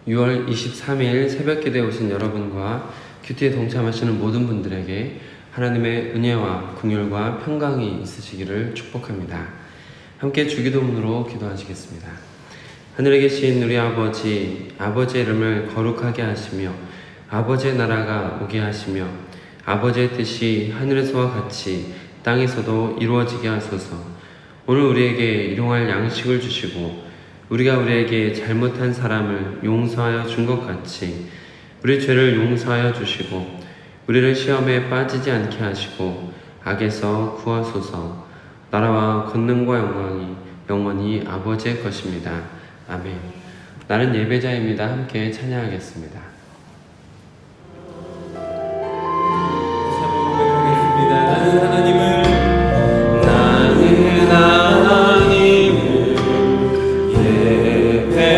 6월 23일 새벽기도에 오신 여러분과 큐티에 동참하시는 모든 분들에게 하나님의 은혜와 긍휼과 평강이 있으시기를 축복합니다. 함께 주기도문으로 기도하시겠습니다. 하늘에 계신 우리 아버지, 아버지의 이름을 거룩하게 하시며 아버지의 나라가 오게 하시며 아버지의 뜻이 하늘에서와 같이 땅에서도 이루어지게 하소서. 오늘 우리에게 일용할 양식을 주시고 우리가 우리에게 잘못한 사람을 용서하여 준 것 같이 우리 죄를 용서하여 주시고 우리를 시험에 빠지지 않게 하시고 악에서 구하소서. 나라와 권능과 영광이 영원히 아버지의 것입니다. 아멘. 나는 예배자입니다. 함께 찬양하겠습니다. 나는 하나님을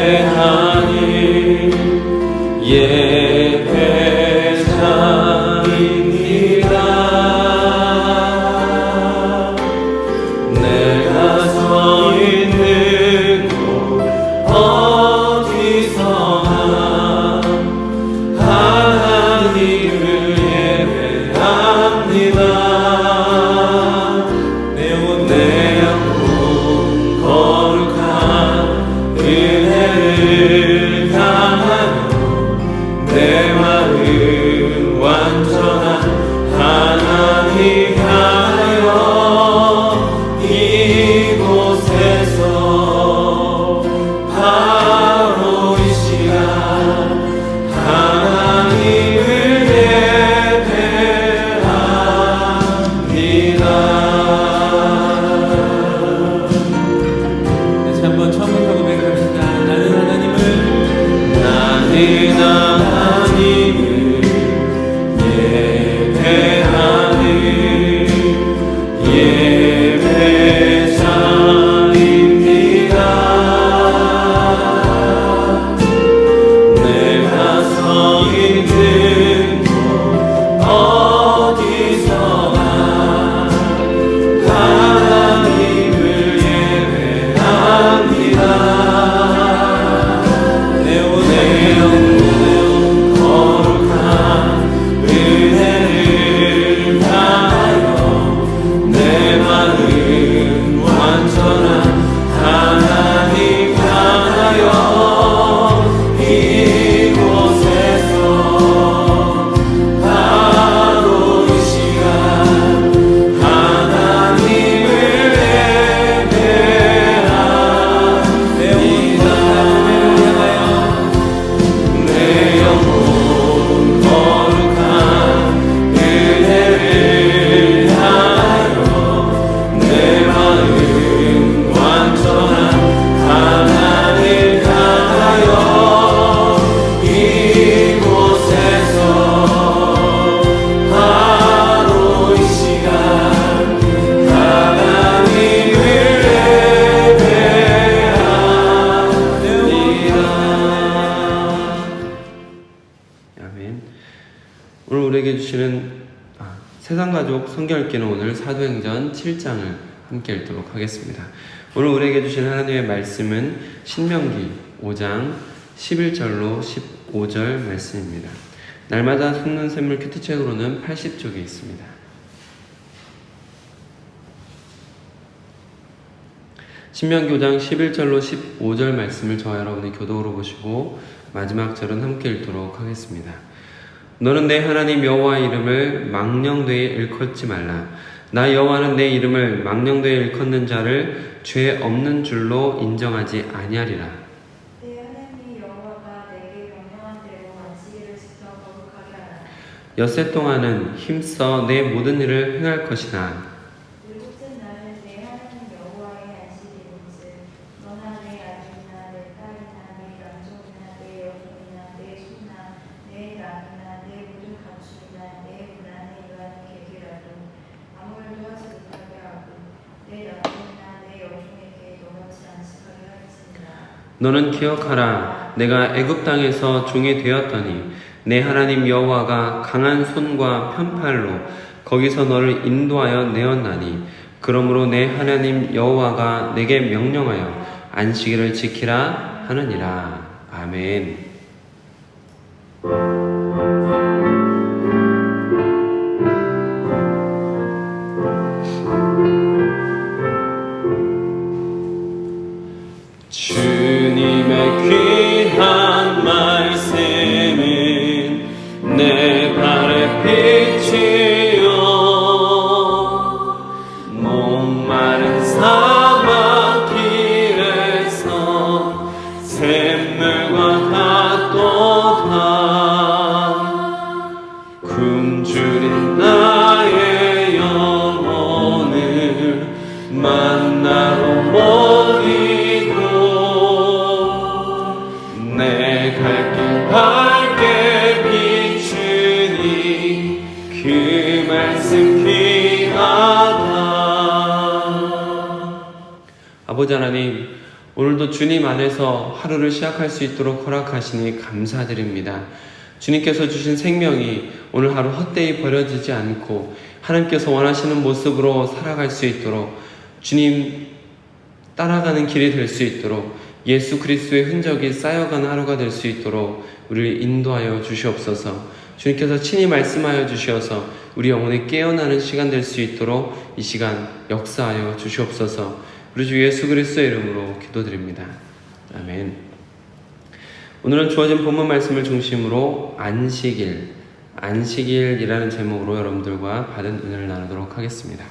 예배하니 예배자입니다. 내가 서 있는 곳 어디서나 하나님을 예배합니다. 내 영혼 거룩한 은혜를 당하며 내 마음 완전한 하나님 향하여 이곳에서 바로 이 시간 하나님을 예배합니다. 다시 한번 처음부터 고백합니다. 나는 하나님을 예배하니 예배자입니다. 내가 서 있는 곳 어디서나 하나님을 예배합니다. 내 영혼 거룩한 은혜를 당하여 내 마음 완전한 하나님 향하여 이곳에서 바로 이 시간 하나님을 예배합니다. 내 영혼 거룩한 은혜를 향하여 내 마음 완전한 하나님 향하여 이곳에서 바로 이 시간 하나님을 예배합니다. 아멘. 오늘 우리에게 주시는 세상가족 성경 읽기는 오늘 사도행전 7장을 함께 읽도록 하겠습니다. 오늘 우리에게 주신 하나님의 말씀은 신명기 5장 11절로 15절 말씀입니다. 날마다 속는 샘물 큐티책으로는 80쪽에 있습니다. 신명기 5장 11절로 15절 말씀을 저와 여러분이 교독으로 보시고 마지막 절은 함께 읽도록 하겠습니다. 너는 내 하나님 여호와의 이름을 망령되이 일컫지 말라. 나 여호와는 내 이름을 망령되이 일컫는 자를 죄 없는 줄로 인정하지 아니하리라. 내 하나님 여호와가 내게 명령한 대로 안식일을 지켜 거룩하게 하라. 엿새 동안은 힘써 내 모든 일을 행할 것이나 일곱째 날은 내 하나님 여호와의 안식일인즉 너나 내 아들이나 내 딸이나 내 남종이나 내 여종이나 내 소나 내 낙이나 내 모든 가축이나 내 문안에 이러한 객이라도 아무 일도 하지 못하게 하고 내 남종이나 내 여종에게 너같이 안식하게 할지니라. 너는 기억하라. 내가 애굽 땅에서 종이 되었더니 내 하나님 여호와가 강한 손과 편팔로 거기서 너를 인도하여 내었나니 그러므로 내 하나님 여호와가 내게 명령하여 안식일을 지키라 하느니라. 아멘. 주님의 귀한 말씀은 내 발의 빛이요 목마른 사막 길에서 샘물과 같도다 굶주린 나의 영혼을 만나로 먹이고 내 갈 길 밝게 비추니 그 말씀 귀하다. 아버지 하나님, 오늘도 주님 안에서 하루를 시작할 수 있도록 허락하시니 감사드립니다. 주님께서 주신 생명이 오늘 하루 헛되이 버려지지 않고 하나님께서 원하시는 모습으로 살아갈 수 있도록 주님 따라가는 길이 될 수 있도록 예수 그리스도의 흔적이 쌓여가는 하루가 될 수 있도록 우리를 인도하여 주시옵소서. 주님께서 친히 말씀하여 주시어서 우리 영혼에 깨어나는 시간 될 수 있도록 이 시간 역사하여 주시옵소서. 우리 주 예수 그리스도의 이름으로 기도드립니다. 아멘. 오늘은 주어진 본문 말씀을 중심으로 안식일이라는 제목으로 여러분들과 받은 은혜를 나누도록 하겠습니다.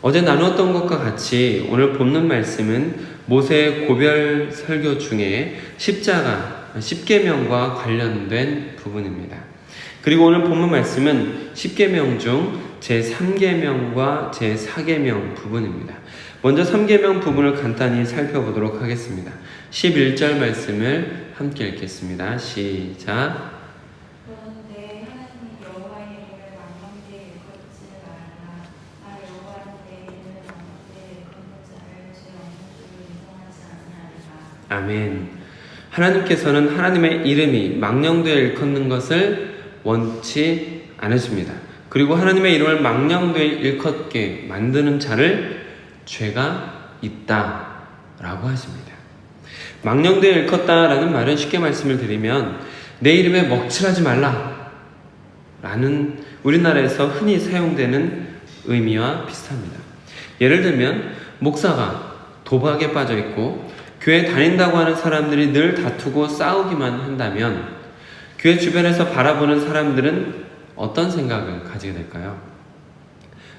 어제 나누었던 것과 같이 오늘 본문 말씀은 모세의 고별 설교 중에 십계명과 관련된 부분입니다. 그리고 오늘 본문 말씀은 십계명 중 제3계명과 제4계명 부분입니다. 먼저 3계명 부분을 간단히 살펴보도록 하겠습니다. 11절 말씀을 함께 읽겠습니다. 시작. 그런데 하나님 여호와의 이름을 망령되이 일컫지 말라. 나 여호와는 내 이름을 망령되이 일컫는 자를 죄 없는 줄로 인정하지 아니하리라. 아멘. 하나님께서는 하나님의 이름이 망령되어 일컫는 것을 원치 않으십니다. 그리고 하나님의 이름을 망령되어 일컫게 만드는 자를 죄가 있다라고 하십니다. 망령되어 일컫다라는 말은 쉽게 말씀을 드리면 내 이름에 먹칠하지 말라 라는 우리나라에서 흔히 사용되는 의미와 비슷합니다. 예를 들면 목사가 도박에 빠져 있고 교회 다닌다고 하는 사람들이 늘 다투고 싸우기만 한다면 교회 주변에서 바라보는 사람들은 어떤 생각을 가지게 될까요?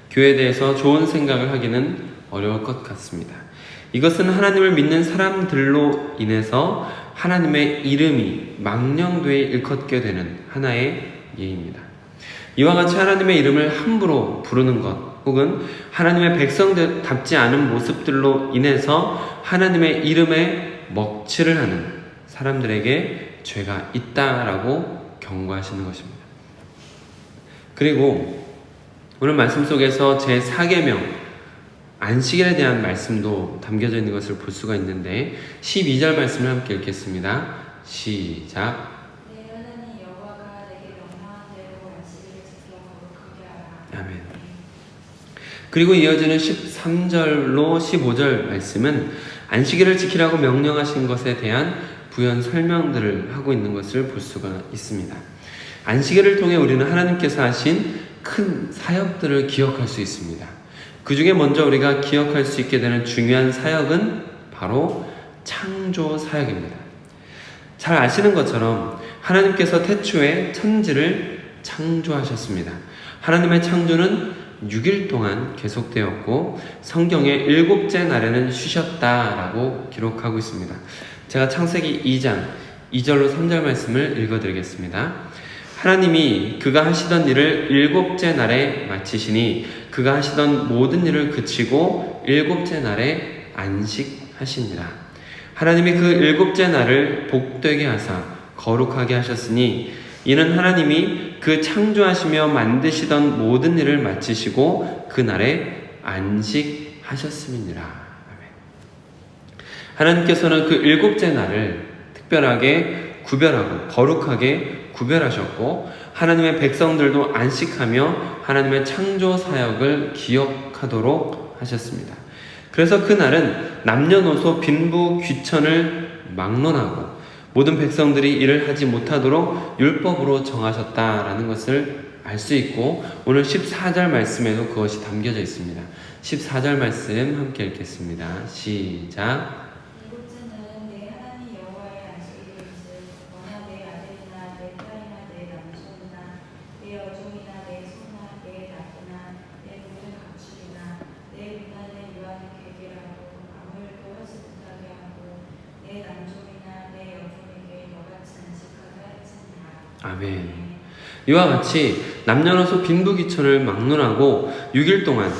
교회에 대해서 좋은 생각을 하기는 어려울 것 같습니다. 이것은 하나님을 믿는 사람들로 인해서 하나님의 이름이 망령되이 일컫게 되는 하나의 예입니다. 이와 같이 하나님의 이름을 함부로 부르는 것 혹은 하나님의 백성답지 않은 모습들로 인해서 하나님의 이름에 먹칠을 하는 사람들에게 죄가 있다라고 경고하시는 것입니다. 그리고 오늘 말씀 속에서 제4계명 안식일에 대한 말씀도 담겨져 있는 것을 볼 수가 있는데 12절 말씀을 함께 읽겠습니다. 시작. 내 하나님 여호와가 내게 명령한 대로 안식일을 지켜 거룩하게 하라. 아멘. 그리고 이어지는 13절로 15절 말씀은 안식일을 지키라고 명령하신 것에 대한 부연 설명들을 하고 있는 것을 볼 수가 있습니다. 안식일을 통해 우리는 하나님께서 하신 큰 사역들을 기억할 수 있습니다. 그 중에 먼저 우리가 기억할 수 있게 되는 중요한 사역은 바로 창조 사역입니다. 잘 아시는 것처럼 하나님께서 태초에 천지를 창조하셨습니다. 하나님의 창조는 6일 동안 계속되었고 성경의 7째 날에는 쉬셨다라고 기록하고 있습니다. 제가 창세기 2장 2절로 3절 말씀을 읽어드리겠습니다. 하나님이 그가 하시던 일을 7째 날에 마치시니 그가 하시던 모든 일을 그치고 7째 날에 안식하시니라. 하나님이 그 7째 날을 복되게 하사 거룩하게 하셨으니 이는 하나님이 그 창조하시며 만드시던 모든 일을 마치시고 그 날에 안식하셨음이니라. 하나님께서는 그 7째 날을 특별하게 구별하고 거룩하게 구별하셨고 하나님의 백성들도 안식하며 하나님의 창조 사역을 기억하도록 하셨습니다. 그래서 그날은 남녀노소 빈부 귀천을 막론하고 모든 백성들이 이를 하지 못하도록 율법으로 정하셨다라는 것을 알 수 있고, 오늘 14절 말씀에도 그것이 담겨져 있습니다. 14절 말씀 함께 읽겠습니다. 시작. 이곳은 내 하나님 여호와의 안식일인즉 너나 내 아들이나 내 딸이나 내 남손이나 내 여종이나 내 소나 내 낙이나 내 모든 가축이나 내 문안에 유하는 객이라도 아무일도 하지 못하게 하고 내 남종이나 내 여종에게 너같이 안식하게 할지니라. 아멘. 이와 같이 남녀노소 빈부귀천을 막론하고 6일 동안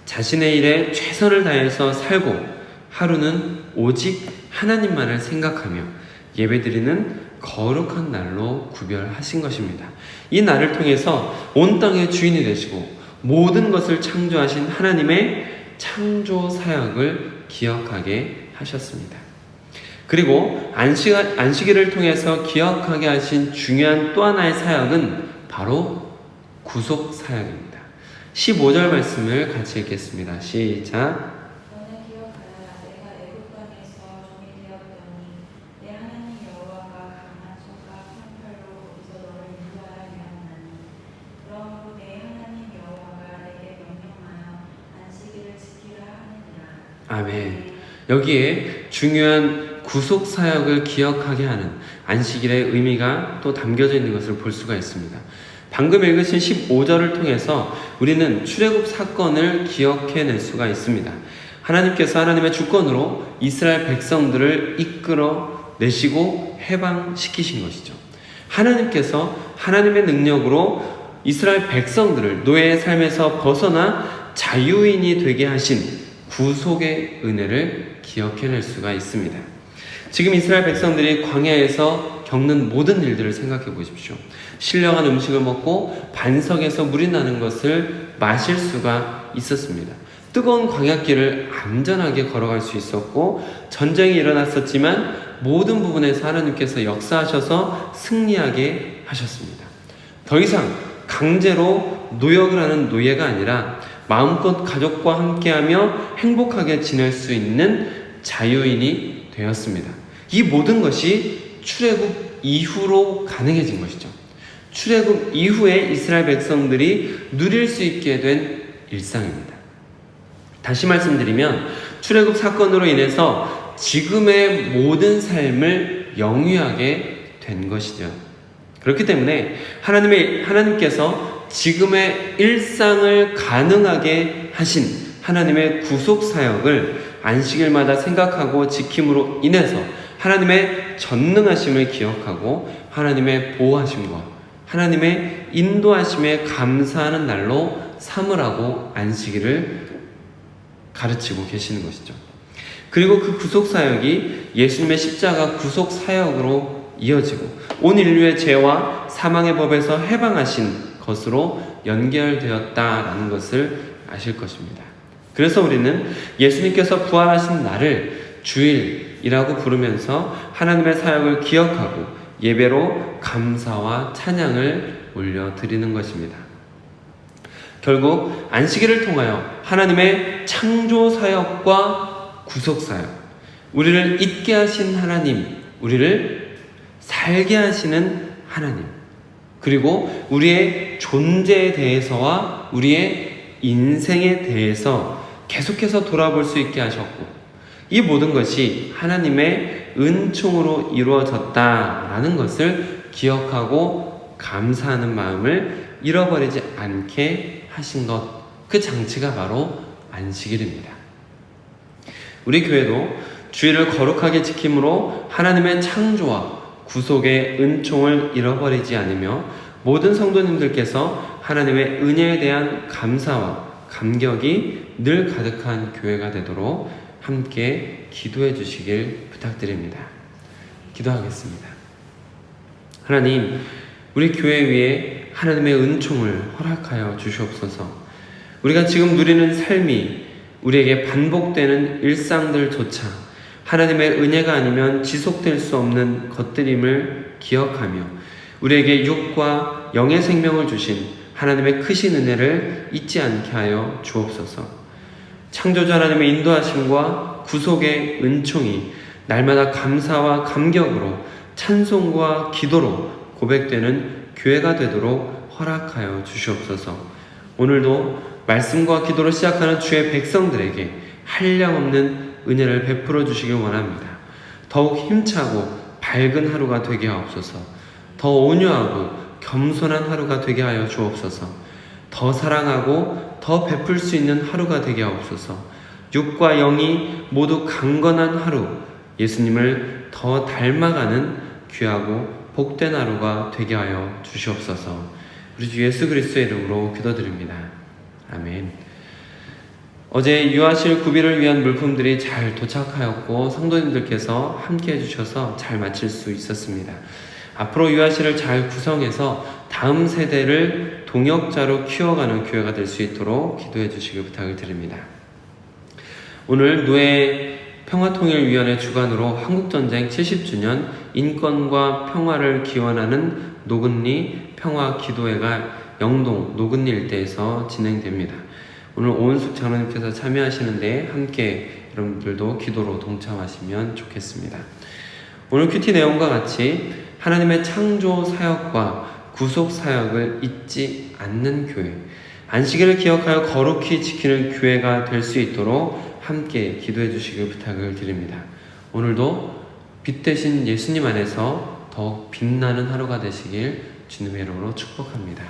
자신의 일에 최선을 다해서 살고, 하루는 오직 하나님만을 생각하며 예배드리는 거룩한 날로 구별하신 것입니다. 이 날을 통해서 온 땅의 주인이 되시고 모든 것을 창조하신 하나님의 창조 사역을 기억하게 하셨습니다. 그리고 안식일을 통해서 기억하게 하신 중요한 또 하나의 사역은 바로 구속 사역입니다. 15절 말씀을 같이 읽겠습니다. 시작. 너는 기억하라. 내가 애굽 땅에서 종이 되었더니 내 하나님 여호와가 강한 손과 큰 팔로 거기서 너를 인도하여 내었나니 그러므로 내 하나님 여호와가 내게 명령하여 안식일을 지키라 하느니라. 아멘. 여기에 중요한 구속 사역을 기억하게 하는 안식일의 의미가 또 담겨져 있는 것을 볼 수가 있습니다. 방금 읽으신 15절을 통해서 우리는 출애굽 사건을 기억해낼 수가 있습니다. 하나님께서 하나님의 주권으로 이스라엘 백성들을 이끌어 내시고 해방시키신 것이죠. 하나님께서 하나님의 능력으로 이스라엘 백성들을 노예의 삶에서 벗어나 자유인이 되게 하신 구속의 은혜를 기억해낼 수가 있습니다. 지금 이스라엘 백성들이 광야에서 겪는 모든 일들을 생각해 보십시오. 신령한 음식을 먹고 반석에서 물이 나는 것을 마실 수가 있었습니다. 뜨거운 광야길을 안전하게 걸어갈 수 있었고, 전쟁이 일어났었지만 모든 부분에서 하나님께서 역사하셔서 승리하게 하셨습니다. 더 이상 강제로 노역을 하는 노예가 아니라 마음껏 가족과 함께하며 행복하게 지낼 수 있는 자유인이 되었습니다. 이 모든 것이 출애굽 이후로 가능해진 것이죠. 출애굽 이후에 이스라엘 백성들이 누릴 수 있게 된 일상입니다. 다시 말씀드리면 출애굽 사건으로 인해서 지금의 모든 삶을 영위하게 된 것이죠. 그렇기 때문에 하나님께서 지금의 일상을 가능하게 하신 하나님의 구속 사역을 안식일마다 생각하고 지킴으로 인해서 하나님의 전능하심을 기억하고 하나님의 보호하심과 하나님의 인도하심에 감사하는 날로 삼으라고 안식일을 가르치고 계시는 것이죠. 그리고 그 구속 사역이 예수님의 십자가 구속 사역으로 이어지고 온 인류의 죄와 사망의 법에서 해방하신 것으로 연결되었다라는 것을 아실 것입니다. 그래서 우리는 예수님께서 부활하신 날을 주일이라고 부르면서 하나님의 사역을 기억하고 예배로 감사와 찬양을 올려드리는 것입니다. 결국 안식일을 통하여 하나님의 창조 사역과 구속 사역, 우리를 있게 하신 하나님, 우리를 살게 하시는 하나님, 그리고 우리의 존재에 대해서와 우리의 인생에 대해서 계속해서 돌아볼 수 있게 하셨고, 이 모든 것이 하나님의 은총으로 이루어졌다라는 것을 기억하고 감사하는 마음을 잃어버리지 않게 하신 것, 그 장치가 바로 안식일입니다. 우리 교회도 주일을 거룩하게 지킴으로 하나님의 창조와 구속의 은총을 잃어버리지 않으며 모든 성도님들께서 하나님의 은혜에 대한 감사와 감격이 늘 가득한 교회가 되도록 함께 기도해 주시길 부탁드립니다. 기도하겠습니다. 하나님, 우리 교회 위에 하나님의 은총을 허락하여 주시옵소서. 우리가 지금 누리는 삶이 우리에게 반복되는 일상들조차 하나님의 은혜가 아니면 지속될 수 없는 것들임을 기억하며 우리에게 육과 영의 생명을 주신 하나님의 크신 은혜를 잊지 않게 하여 주옵소서. 창조자 하나님의 인도하심과 구속의 은총이 날마다 감사와 감격으로 찬송과 기도로 고백되는 교회가 되도록 허락하여 주시옵소서. 오늘도 말씀과 기도로 시작하는 주의 백성들에게 한량없는 은혜를 베풀어 주시길 원합니다. 더욱 힘차고 밝은 하루가 되게 하옵소서. 더 온유하고 겸손한 하루가 되게 하여 주옵소서. 더 사랑하고 더 베풀 수 있는 하루가 되게 하옵소서. 육과 영이 모두 강건한 하루, 예수님을 더 닮아가는 귀하고 복된 하루가 되게 하여 주시옵소서. 우리 주 예수 그리스도의 이름으로 기도드립니다. 아멘. 어제 유아실 구비를 위한 물품들이 잘 도착하였고 성도님들께서 함께 해주셔서 잘 마칠 수 있었습니다. 앞으로 유아실을 잘 구성해서 다음 세대를 동역자로 키워가는 교회가 될 수 있도록 기도해 주시길 부탁을 드립니다. 오늘 노예 평화통일위원회 주관으로 한국전쟁 70주년 인권과 평화를 기원하는 노근리 평화기도회가 영동 노근리 일대에서 진행됩니다. 오늘 오은숙 장로님께서 참여하시는데 함께 여러분들도 기도로 동참하시면 좋겠습니다. 오늘 큐티 내용과 같이 하나님의 창조 사역과 구속 사역을 잊지 않는 교회, 안식일을 기억하여 거룩히 지키는 교회가 될 수 있도록 함께 기도해 주시길 부탁을 드립니다. 오늘도 빛 대신 예수님 안에서 더욱 빛나는 하루가 되시길 주님의 이름으로 축복합니다.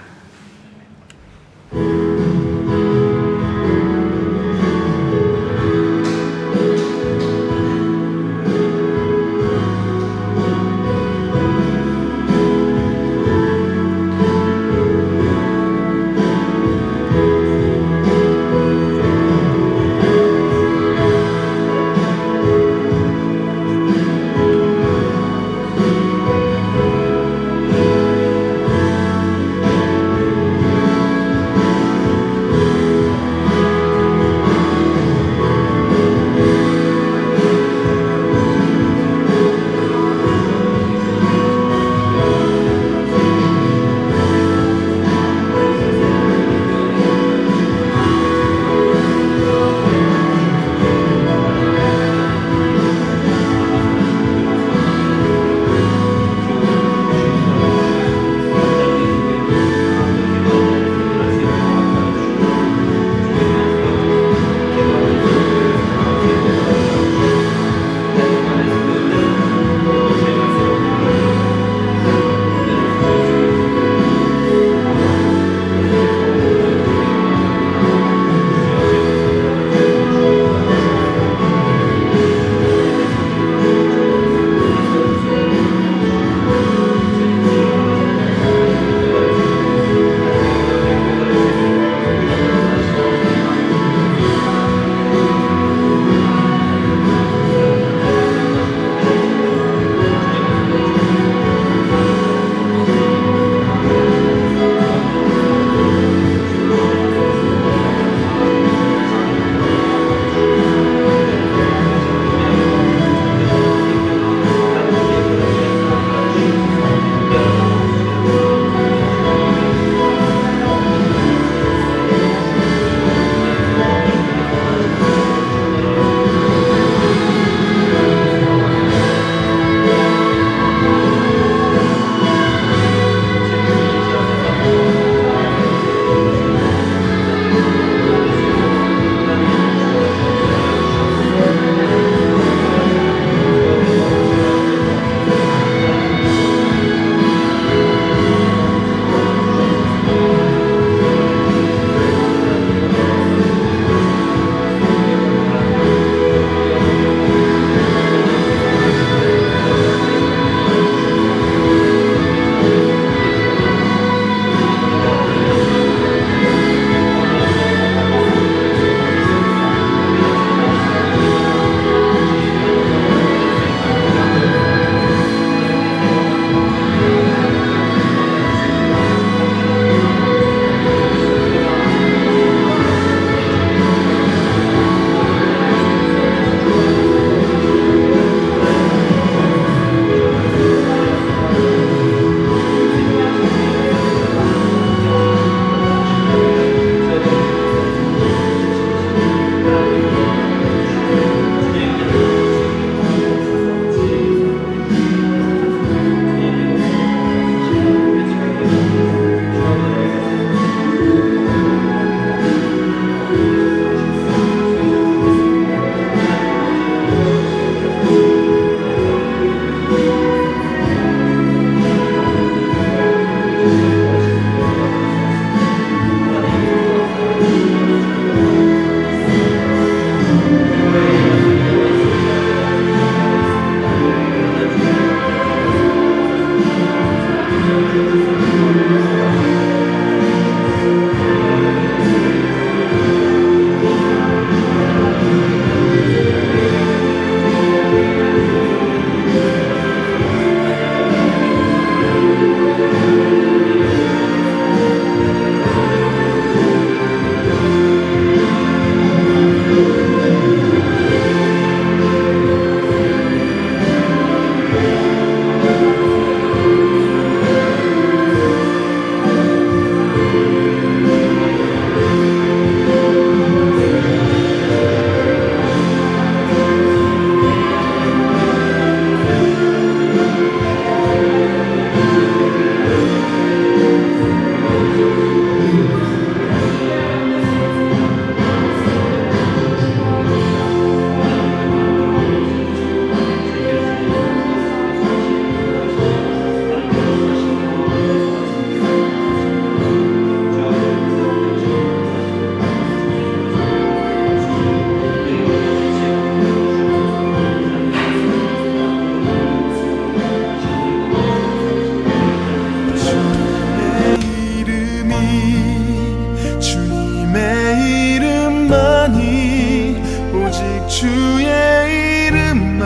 주의 이름만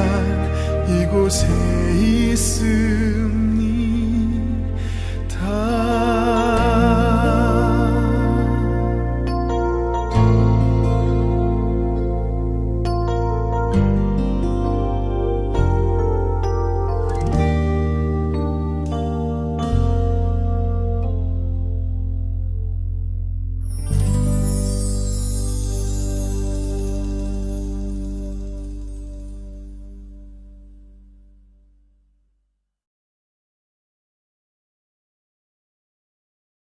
이곳에 있으